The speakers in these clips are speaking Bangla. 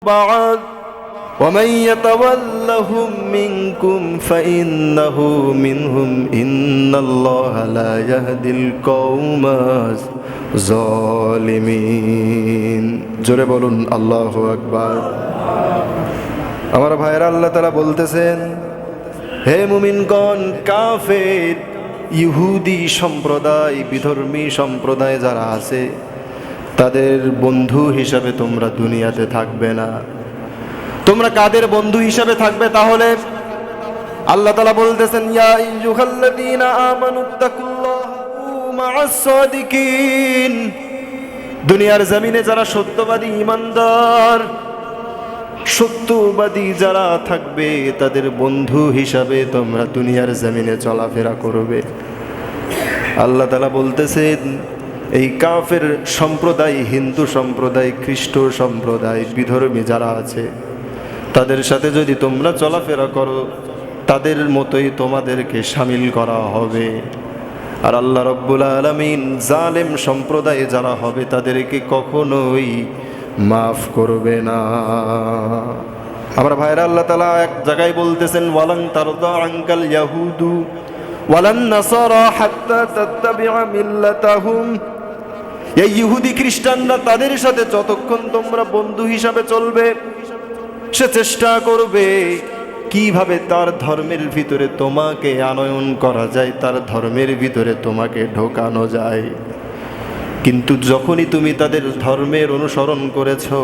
بعد ومن يتولهم منكم فإنه منهم إن الله لا يهدي القوم الظالمين জোরে বলুন আল্লাহু আকবার। আমার ভাইরা, আল্লাহ তাআলা বলতেছেন, হে মুমিনগণ, কাফের ইহুদি সম্প্রদায়, বিধর্মী সম্প্রদায় যারা আছে তাদের বন্ধু হিসাবে তোমরা দুনিয়াতে থাকবে না। তোমরা কাদের বন্ধু হিসাবে থাকবে তাহলে? আল্লাহ তাআলা বলতেছেন, ইয়া আইয়ুহাল্লাযীনা আমানুত্তাকুল্লাহা মা'আস সাদিকিন। দুনিয়ার জমিনে যারা সত্যবাদী ঈমানদার, সত্যবাদী যারা থাকবে তাদের বন্ধু হিসাবে তোমরা দুনিয়ার জমিনে চলাফেরা করবে। আল্লাহ তাআলা বলতেছেন, এই কাফের সম্প্রদায়, হিন্দু সম্প্রদায়, খ্রিস্ট সম্প্রদায়, বিধর্মী যারা আছে তাদের সাথে যদি তোমরা চলাফেরা করো তাদের মতোই তোমাদেরকে শামিল করা হবে। আর আল্লাহ রাব্বুল আলামিন জালেম সম্প্রদায় যারা হবে তাদেরকে কখনোই মাফ করবে না। আমার ভাইরা, আল্লাহ তাআলা এক জায়গায় বলতেছেন, ওয়ালান তারদা আনকাল ইয়াহুদু ওয়ালান নাসারা হাত্তা তাত্তাবিআ মিল্লাতাহুম। এই ইহুদি খ্রিস্টানরা, তাদের সাথে যতক্ষণ তোমরা বন্ধু হিসাবে চলবে, সে চেষ্টা করবে কিভাবে তার ধর্মের ভিতরে তোমাকে আনয়ন করা যায়, তার ধর্মের ভিতরে তোমাকে ঢোকানো যায়। কিন্তু যখনই তুমি তাদের ধর্মের অনুসরণ করেছো,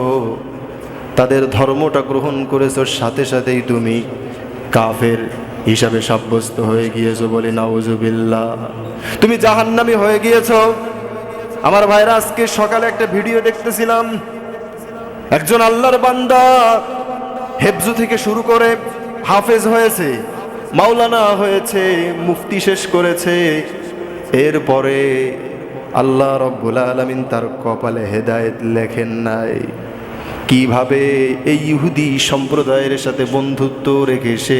তাদের ধর্মটা গ্রহণ করেছো, সাথে সাথেই তুমি কাফের হিসাবে সাব্যস্ত হয়ে গিয়েছো। বলি নাউজুবিল্লাহ। তুমি জাহান্নামী হয়ে গিয়েছো। আমার ভাইরা, আজকে সকালে একটা ভিডিও দেখতেছিলাম, একজন আল্লাহর বান্দা হেফজু থেকে শুরু করে হাফেজ হয়েছে, মাওলানা হয়েছে, মুফতি শেষ করেছে। এরপরে আল্লাহ রাব্বুল আলামিন তার কপালে হেদায়েত লেখেন নাই। কিভাবে এই ইহুদি সম্প্রদায়ের সাথে বন্ধুত্ব রেখে সে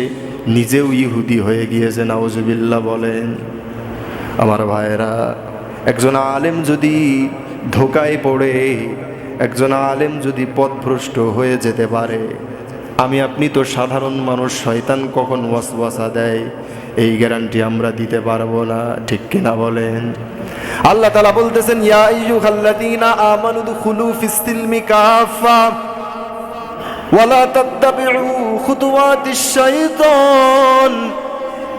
নিজেও ইহুদি হয়ে গিয়েছে। নাউজুবিল্লাহ বলেন। আমার ভাইরা, একজন আলেম যদি ধোকায় পড়ে, একজন আলেম যদি পথভ্রষ্ট হয়ে যেতে পারে, আমি আপনি তো সাধারণ মানুষ, শয়তান কখন ওয়াসওয়াসা দেয় এই গ্যারান্টি আমরা দিতে পারবো না, ঠিক কিনা বলেন? আল্লাহ তাআলা বলতেছেন, ইয়া আইয়ুহাল্লাযীনা আমানু দুখুলু ফিস-সিলমি কাফা ওয়ালা তাত্তাবিউ খুতুওয়াতিশ শাইতান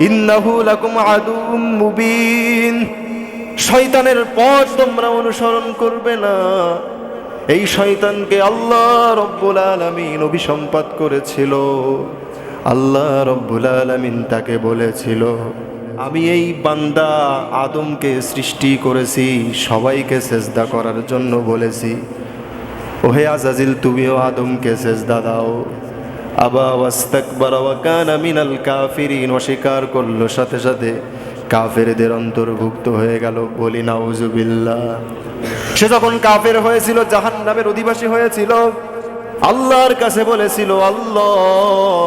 ইন্নাহু লাকুম আদুউম মুবিন। শয়তানের পথ তোমরা অনুসরণ করবে না। এই শয়তানকে আল্লাহ রাব্বুল আলামিন অভিসম্পাত করেছিল। আল্লাহ রাব্বুল আলামিন তাকে বলেছিল, আমি এই বান্দা আদমকে সৃষ্টি করেছি সবাইকে সেজদা করার জন্য বলেছি। ওহে আজাজিল, তুমিও আদমকে সেজদা দাও। আবা ওয়াস্তাকবারা ওয়া কানা মিনাল কাফিরিন। অস্বীকার করলো, সাথে সাথে কাফেরদের অন্তর্ভুক্ত হয়ে গেল। বলি নাউজুবিল্লাহ। সে যখন কাফের হয়েছিল, জাহান্নামের অধিবাসী হয়েছিল, আল্লাহর কাছে বলেছিল, আল্লাহ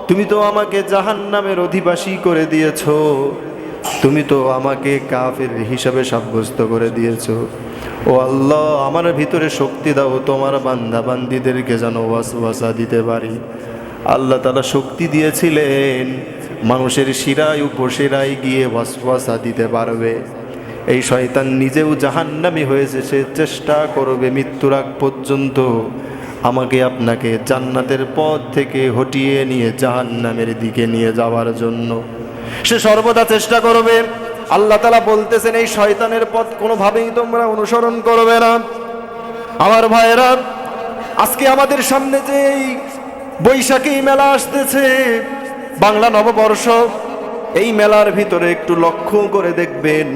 তুমি তো আমাকে জাহান্নামের অধিবাসী করে দিয়েছো, তুমি তো আমাকে কাফের হিসাবে সাব্যস্ত করে দিয়েছো। ও আল্লাহ, আমার ভিতরে শক্তি দাও, তোমার বান্দা বান্দীদেরকে যেন ওয়াসওয়াসা দিতে পারি। আল্লাহ তাআলা শক্তি দিয়েছিলেন, মানুষের শিরায় উপশিরায় গিয়ে ওয়াসওয়াসা দিতে পারবে। এই শয়তান নিজেও জাহান্নামী হয়েছে, সে চেষ্টা করবে মৃত্যুর আগ পর্যন্ত আমাকে আপনাকে জান্নাতের পথ থেকে হটিয়ে নিয়ে জাহান্নামের দিকে নিয়ে যাওয়ার জন্য সে সর্বদা চেষ্টা করবে। আল্লাহ তাআলা বলতেছেন, এই শয়তানের পথ কোনোভাবেই তোমরা অনুসরণ করবে না। আমার ভাইয়েরা, আজকে আমাদের সামনে যে এই বৈশাখী মেলা আসতেছে, বাংলা নববর্ষ, এই মেলার ভিতরে একটু লক্ষ্য করে দেখবেন,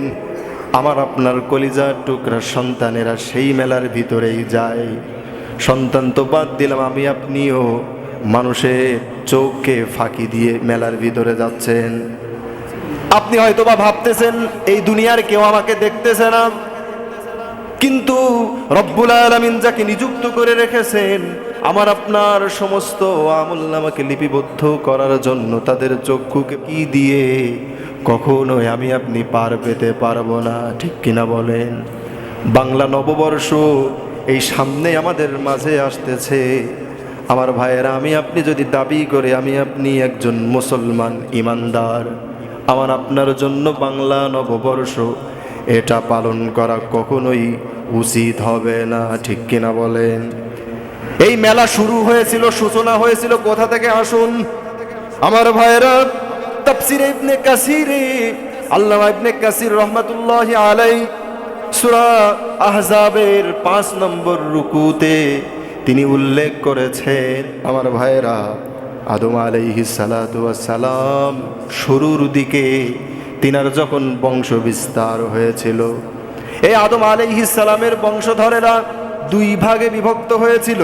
আমার আপনার কলিজার টুকরা সন্তানেরা সেই মেলার ভিতরেই যায়। সন্তান তো বাদ দিলাম, আমি আপনিও মানুষের চোখকে ফাঁকি দিয়ে মেলার ভিতরে যাচ্ছেন। আপনি হয়তো বা ভাবতেছেন, এই দুনিয়ার কেউ আমাকে দেখতেছে না, কিন্তু রব্বুল আলামিন যাকে নিযুক্ত করে রেখেছেন আমার আপনার সমস্ত আমলনামাকে লিপিবদ্ধ করার জন্য, তাদের চক্ষুকে কি দিয়ে কখনোই আমি আপনি পার পেতে পারবো না, ঠিক কিনা বলেন? বাংলা নববর্ষ এই সামনে আমাদের মাঝে আসতেছে। আমার ভাইয়েরা, আমি আপনি যদি দাবি করে আমি আপনি একজন মুসলমান ইমানদার, আমার আপনার জন্য বাংলা নববর্ষ এটা পালন করা কখনোই উচিত হবে না, ঠিক কিনা বলেন? এই মেলা শুরু হয়েছিল, সূচনা হয়েছিল কোথা থেকে আসুন আমার ভাইয়েরা? তাফসীরে ইবনে কাসিরে আল্লামা ইবনে কাসির রহমাতুল্লাহি আলাইহি সূরা আহজাবের 5 নম্বর রুকুতে তিনি উল্লেখ করেছেন আমার ভাইয়েরা, আদম আলাইহিস সালাতু ওয়াস সালাম শুরুর দিকে তিনার যখন বংশ বিস্তার হয়েছিল, এই আদম আলাইহিস সালামের বংশধরেরা 2 ভাগে বিভক্ত হয়েছিল।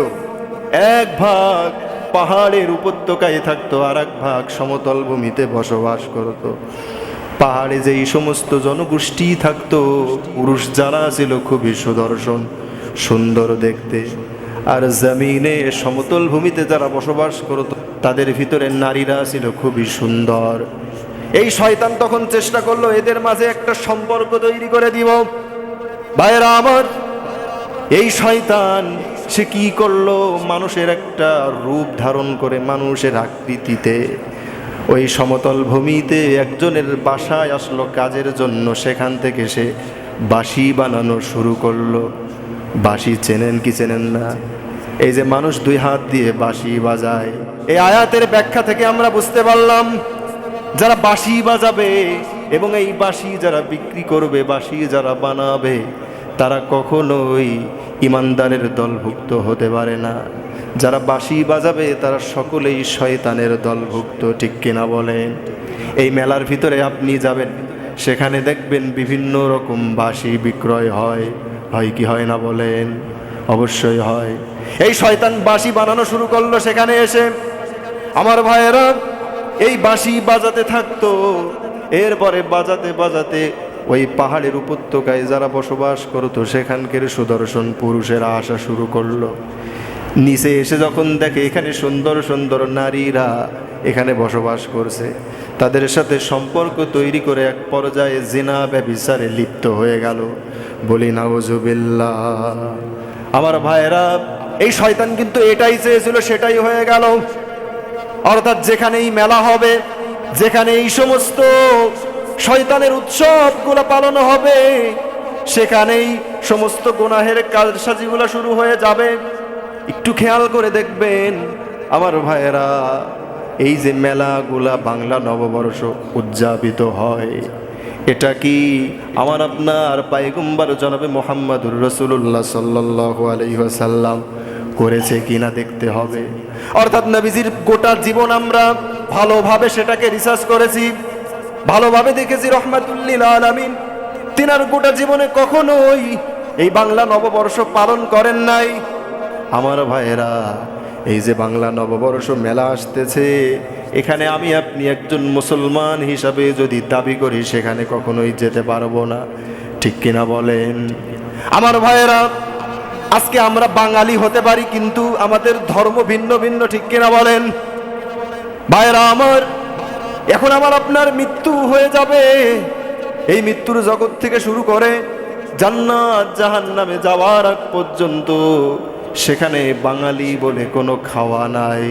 এক ভাগ পাহাড়ের উপত্যকায় থাকতো, আর এক ভাগ সমতল ভূমিতে বসবাস করত। পাহাড়ে যেই সমস্ত জনগোষ্ঠী থাকতো, পুরুষ যারা ছিল খুবই সুদর্শন সুন্দর দেখতে, আর জমিনে সমতল ভূমিতে যারা বসবাস করত তাদের ভিতরে নারীরা ছিল খুবই সুন্দর। এই শয়তান তখন চেষ্টা করলো এদের মাঝে একটা সম্পর্ক তৈরি করে দিব। ভাইয়েরা আমার, এই শয়তান সে কি করলো, মানুষের একটা রূপ ধারণ করে মানুষের আকৃতিতে ওই সমতল ভূমিতে একজনের বাসায় আসলো কাজের জন্য। সেখান থেকে সে বাঁশি বানানো শুরু করলো। বাঁশি চেনেন কি চেনেন না? এই যে মানুষ 2 হাত দিয়ে বাঁশি বাজায়, এই আয়াতের ব্যাখ্যা থেকে আমরা বুঝতে পারলাম যারা বাঁশি বাজাবে এবং এই বাঁশি যারা বিক্রি করবে, বাঁশি যারা বানাবে, তারা কখনোই ইমানদারের দলভুক্ত হতে পারে না। যারা বাঁশি বাজাবে তারা সকলেই শয়তানের দলভুক্ত, ঠিক কিনা বলেন? এই মেলার ভিতরে আপনি যাবেন, সেখানে দেখবেন বিভিন্ন রকম বাঁশি বিক্রয় হয়, হয় কি হয় না বলেন? অবশ্যই হয়। এই শয়তান বাঁশি বানানো শুরু করলো সেখানে এসে। আমার ভাইয়েরা, এই বাঁশি বাজাতে থাকতো, এরপরে বাজাতে বাজাতে ওই পাহাড়ের উপত্যকায় যারা বসবাস করতো সেখানকার সুদর্শন পুরুষেরা আসা শুরু করলো। নিচে এসে যখন দেখে এখানে সুন্দর সুন্দর নারীরা এখানে বসবাস করছে, তাদের সাথে সম্পর্ক তৈরি করে এক পর্যায়ে জিনা ব্যভিচারে লিপ্ত হয়ে গেল। বলি নাউজুবিল্লাহ। আমার ভাইয়েরা, এই শয়তান কিন্তু এটাই চেয়েছিল, সেটাই হয়ে গেল। অর্থাৎ যেখানেই মেলা হবে, যেখানে এই সমস্ত শয়তানের উৎসবগুলো পালন হবে, সেখানেই সমস্ত গুনাহের কারসাজিগুলো শুরু হয়ে যাবে। একটু খেয়াল করে দেখবেন আমার ভাইয়েরা, এই যে মেলাগুলা বাংলা নববর্ষ উদযাপিত হয়, এটা কি আমার আপনার পয়গম্বর জনাবে মুহাম্মদুর রাসূলুল্লাহ সাল্লাল্লাহু আলাইহি ওয়াসাল্লাম করেছে কিনা দেখতে হবে। অর্থাৎ নবীজির গোটা জীবন আমরা ভালোভাবে সেটাকে রিসার্চ করেছি, ভালোভাবে দেখেছি। রহমাতুল লিল আলামিন তিনার গোটা জীবনে কখনোই এই বাংলা নববর্ষ পালন করেন নাই। আমার ভাইয়েরা, এই যে বাংলা নববর্ষ মেলা আসতেছে, এখানে আমি আপনি একজন মুসলমান হিসাবে যদি দাবি করি, সেখানে কখনোই যেতে পারবো না, ঠিক কিনা বলেন? আমার ভাইয়েরা, আজকে আমরা বাঙালি হতে পারি কিন্তু আমাদের ধর্ম ভিন্ন ভিন্ন, ঠিক কিনা বলেন? ভাইয়েরা আমার, এখন আমার আপনার মৃত্যু হয়ে যাবে। এই মৃত্যুর জগৎ থেকে শুরু করে জান্নাত জাহান্নামে যাওয়ার আগ পর্যন্ত সেখানে বাঙালি বলে কোনো খাওয়া নাই,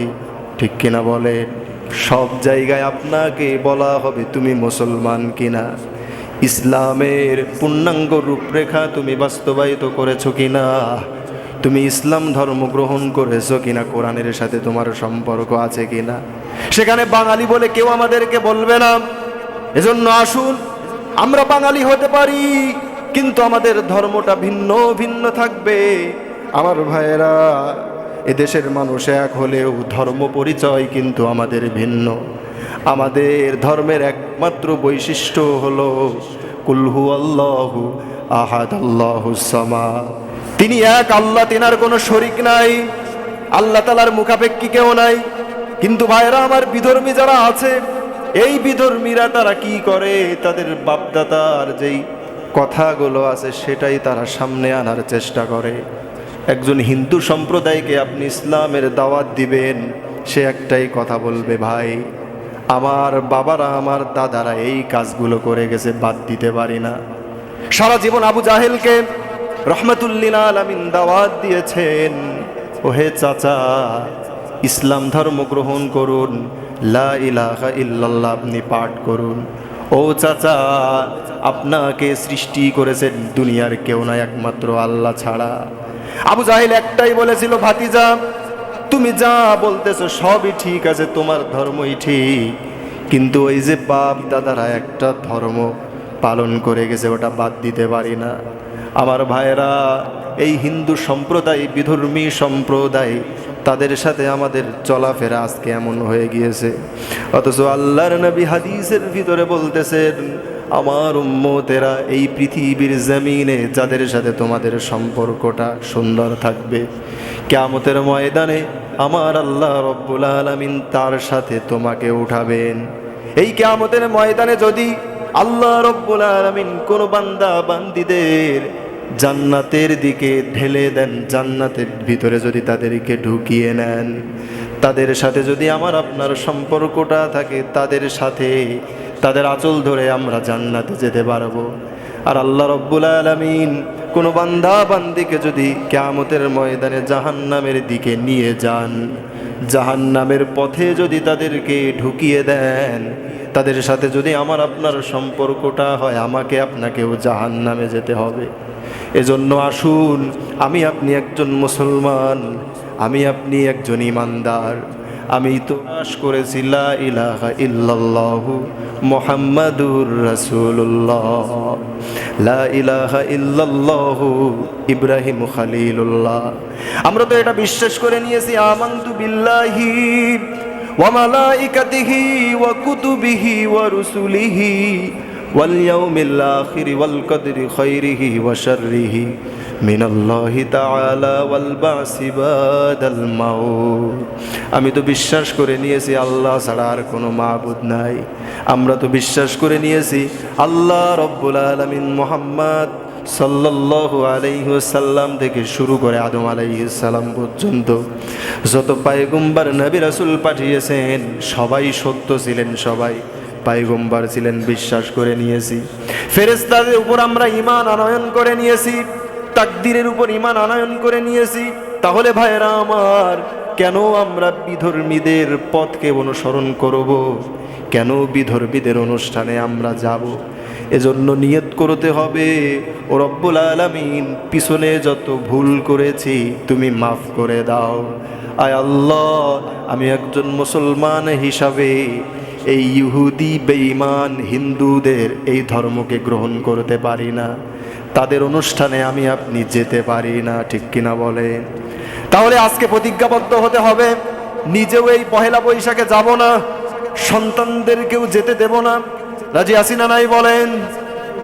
ঠিক কিনা বলেন? সব জায়গায় আপনাকে বলা হবে তুমি মুসলমান কিনা, ইসলামের পূর্ণাঙ্গ রূপরেখা তুমি বাস্তবায়িত করেছো কিনা, তুমি ইসলাম ধর্ম গ্রহণ করেছো কিনা, কোরআনের সাথে তোমার সম্পর্ক আছে কিনা, সেখানে বাঙালি বলে কেউ আমাদেরকে বলবে না। এজন্য আসুন, আমরা বাঙালি হতে পারি কিন্তু আমাদের ধর্মটা ভিন্ন ভিন্ন থাকবে। আমার ভাইয়েরা, এদেশের মানুষ এক হলেও ধর্ম পরিচয় কিন্তু আমাদের ভিন্ন। আমাদের ধর্মের একমাত্র বৈশিষ্ট্য হলো কুল হুয়াল্লাহু আহাদ আল্লাহুস সামাদ, তিনি এক আল্লাহ, তিনার কোনো শরীক নাই, আল্লাহ তাআলার মুখাপেক্ষী কেউ নাই। কিন্তু ভাইরা আমার, বিধর্মী যারা আছে, এই বিধর্মীরা তারা কি করে, তাদের বাপদাদার যেই কথাগুলো আছে সেটাই তারা সামনে আনার চেষ্টা করে। একজন হিন্দু সম্প্রদায়কে আপনি ইসলামের দাওয়াত দিবেন, সে একটাই কথা বলবে, ভাই আমার বাবারা আমার দাদারা এই কাজগুলো করে গেছে, বাদ দিতে পারি না। সারা জীবন আবু জাহেলকে রহমাতুল লিল আলামিন দাওয়াত দিয়েছেন, ওহে চাচা ইসলাম ধর্ম গ্রহণ করুন, লা ইলাহা ইল্লাল্লাহ আপনি পাঠ করুন। ও চাচা, আপনাকে সৃষ্টি করেছেন দুনিয়ার কেউ না, একমাত্র আল্লাহ ছাড়া। আবু জাহেল একটাই বলেছিল, ভাতিজা তুমি যা বলতেছো সবই ঠিক আছে, তোমার ধর্মই ঠিক, কিন্তু ওই যে বাপ দাদারা একটা ধর্ম পালন করে গেছে, ওটা বাদ দিতে পারি না। আমার ভাইয়েরা, এই হিন্দু সম্প্রদায়, বিধর্মী সম্প্রদায়, তাদের সাথে আমাদের চলাফেরা আজকে এমন হয়ে গিয়েছে। অথচ আল্লাহর নবী হাদিসের ভিতরে বলতেছেন, আমার উম্মতেরা এই পৃথিবীর জমিনে যাদের সাথে তোমাদের সম্পর্কটা সুন্দর থাকবে, কিয়ামতের ময়দানে আমার আল্লাহ রব্বুল আলামিন তার সাথে তোমাকে উঠাবেন। এই কিয়ামতের ময়দানে যদি আল্লাহ রব্বুল আলামিন কোন বান্দা বান্দীদের জান্নাতের দিকে ঢেলে দেন, জান্নাতের ভিতরে যদি তাদেরকে ঢুকিয়ে নেন, তাদের সাথে যদি আমার আপনার সম্পর্কটা থাকে, তাদের সাথে তাদের আঁচল ধরে আমরা জান্নাতে যেতে পারবো। আর আল্লাহ রব্বুল আলামিন কোনো বান্দা বান্দিকে যদি কিয়ামতের ময়দানে জাহান্নামের দিকে নিয়ে যান, জাহান্নামের পথে যদি তাদেরকে ঢুকিয়ে দেন, তাদের সাথে যদি আমার আপনার সম্পর্কটা হয়, আমাকে আপনাকেও জাহান্নামে যেতে হবে। এজন্য আসুন, আমি আপনি একজন মুসলমান, আমি আপনি একজন ইমানদার, আমি তো আশ করেছি লা ইলাহা ইল্লাল্লাহু মুহাম্মাদুর রাসূলুল্লাহ, লা ইলাহা ইল্লাল্লাহু ইব্রাহিম খলিলুল্লাহ। আমরা তো এটা বিশ্বাস করে নিয়েছি, আমানতু বিল্লাহি ওয়া মালাইকাতিহি ওয়া কুতুবিহি ওয়া রুসুলিহি ওয়াল ইয়াউমিল আখির ওয়াল কদরি খাইরিহি ওয়া শাররিহি মিনাল্লাহি তাআলা ওয়াল বাসি বাদাল মাউত। আমি তো বিশ্বাস করে নিয়েছি আল্লাহ ছাড়া আর কোনো মাবুদ নাই। আমরা তো বিশ্বাস করে নিয়েছি আল্লাহ রব্বুল আলামিন মুহাম্মদ সাল্লাল্লাহু আলাইহি ওয়াসাল্লাম থেকে শুরু করে আদম আলাইহিস সালাম পর্যন্ত যত পয়গম্বর নবী রাসূল পাঠিয়েছেন সবাই সত্য ছিলেন, সবাই পয়গম্বর ছিলেন, বিশ্বাস করে নিয়েছি। ফেরেশতাদের উপর আমরা ঈমান আনয়ন করে নিয়েছি, তাকদীরের উপর ঈমান আনয়ন করে নিয়েছি। তাহলে ভাইরা আমার, কেন আমরা বিধর্মীদের পথকে অনুসরণ করব? কেন বিধর্মীদের অনুষ্ঠানে আমরা যাব? এজন্য নিয়ত করতে হবে, ও রব্বুল আলামিন পিছনে যত ভুল করেছি তুমি মাফ করে দাও। আয় আল্লাহ, আমি একজন মুসলমান হিসাবে এই ইহুদি বেঈমান হিন্দুদের এই ধর্মকে গ্রহণ করতে পারি না, তাদের অনুষ্ঠানে আমি আপনি যেতে পারি না, ঠিক কিনা বলেন? তাহলে আজকে প্রতিজ্ঞাবদ্ধ হতে হবে, নিজেও এই পহেলা বৈশাখে যাব না, সন্তানদেরকেও যেতে দেব না। রাজি আছি না নাই বলেন?